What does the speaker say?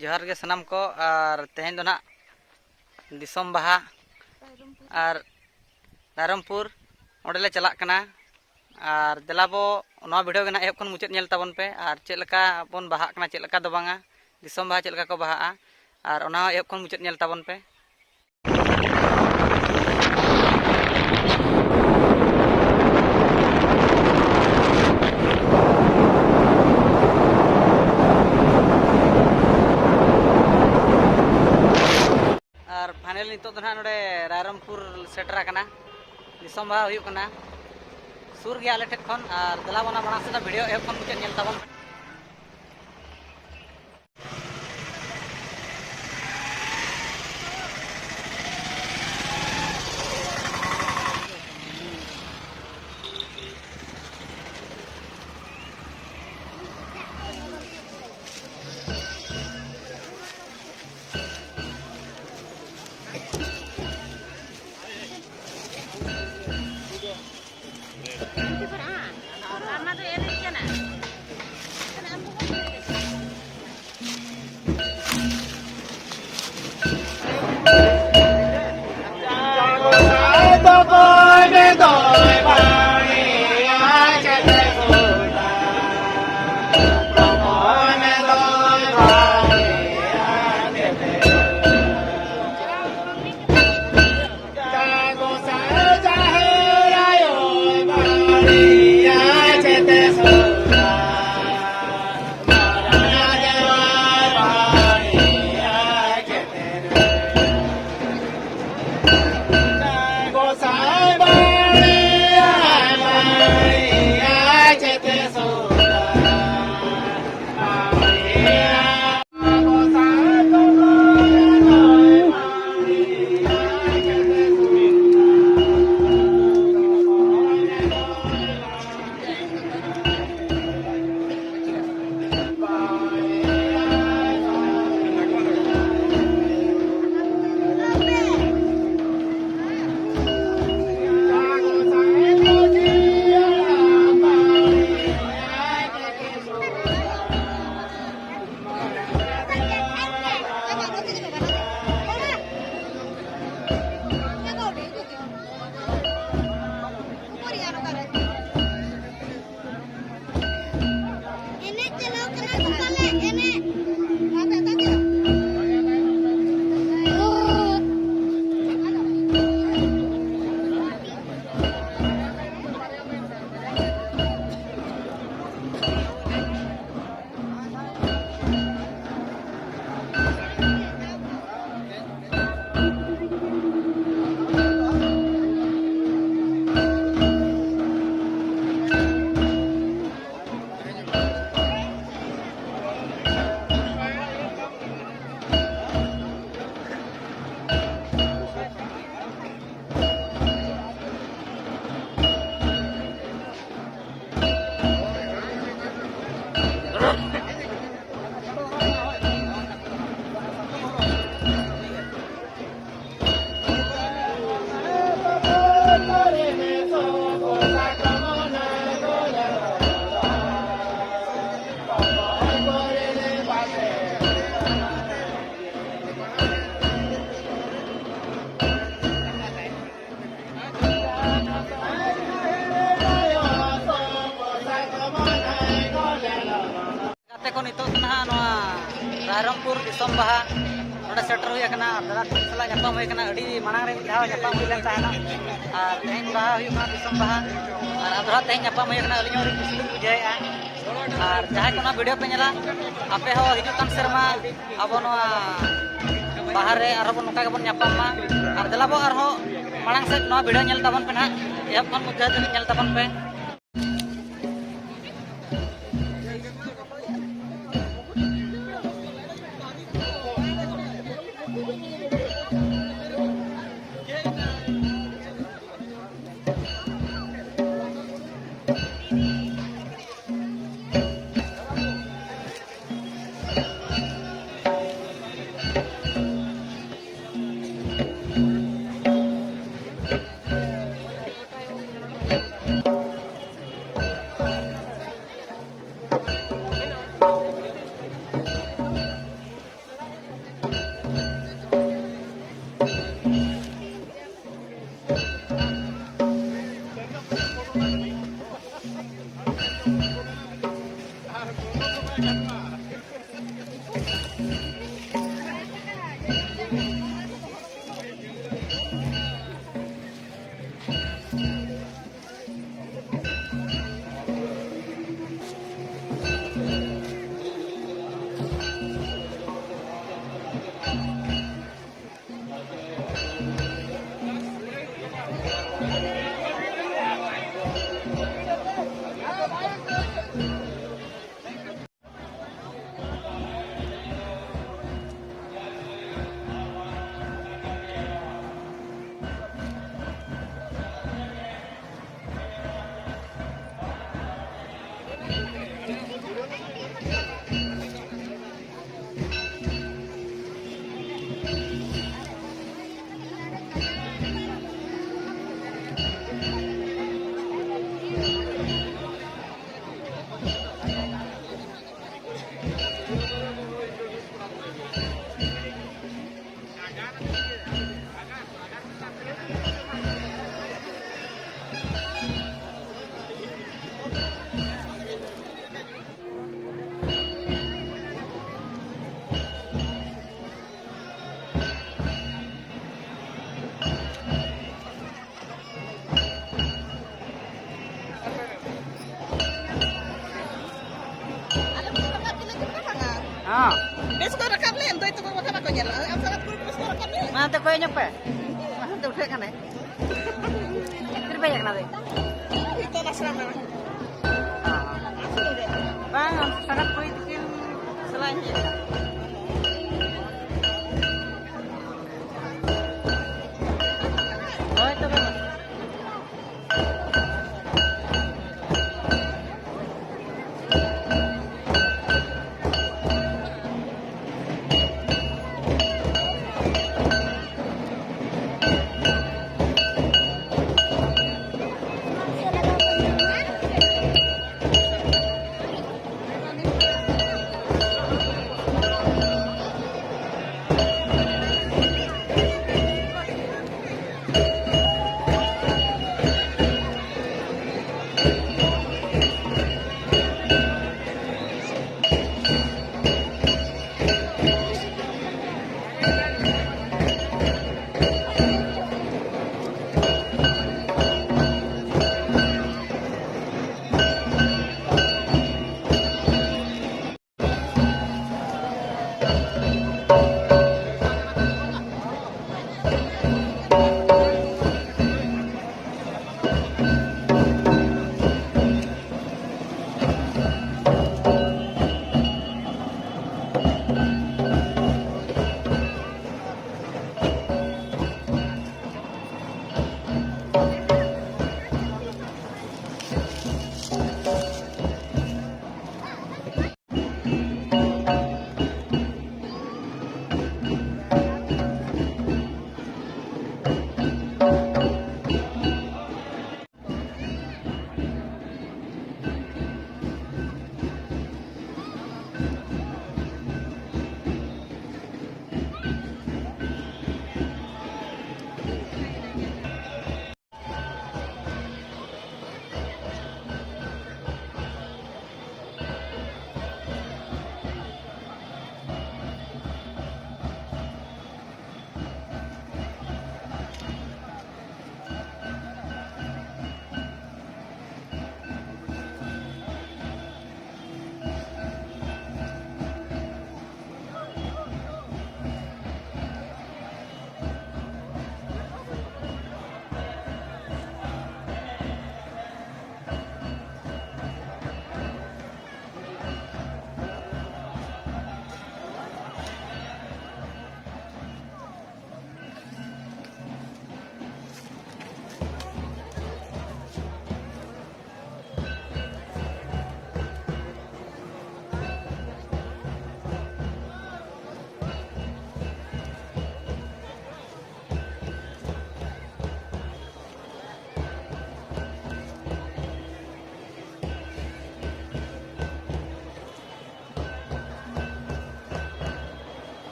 जोहार के सनाम को और तेहन दो ना दिसोम बाहा और रायरमपुर ओंडेले चलाक कना और देलाबो नवा वीडियो के ना एहब खन मुचाद नेल ताबन पे और चेलका बन बाहा कना चेलका दो बांगा दिसोम बाहा चेलका को बाहा और ओना एहब खन मुचाद नेल ताबन पे और फाइनल नितो तो ना नोडे रायरमपुर सेटरा कना दिसोम बाहा हुयु कना सुर गया आले ठेक खन और देलाबोना माना से वीडियो एहब खन मुचाद नेल ताबन रायरमपुर दिसोम बाहा नोडे सेटर हुई कना दादा तुम सला ᱧᱟᱯᱟᱢ हुई कना अड़ी मांग रे मिठाव ᱧᱟᱯᱟम हुई लेन ताहेना और तेहन बाहा हुई कना दिसोम बाहा और अदरा तेहन ᱧᱟᱯᱟम हुई कना अलिᱧ अड़ी खुशी बुझाएआ और जहां कोना वीडियो पे नेला आपे हो हिजु कान सेरमा अब नोआ बाहर रे आरो बन नोका गबन ᱧᱟᱯᱟम मा और देलाबो आरो मांग से नोआ वीडियो नेल ताबन पे ना एप खन मुझे नेल ताबन पे Ah, Besok rekam nih, itu makan aku nyala. Sangat kurang besok rekam nih. mana tuh kayaknya pak? Mana tuh kayak kan ya? Terbanyak nanti. Itu nasram memang. Bang, sangat politik selanjutnya. Oh itu bang.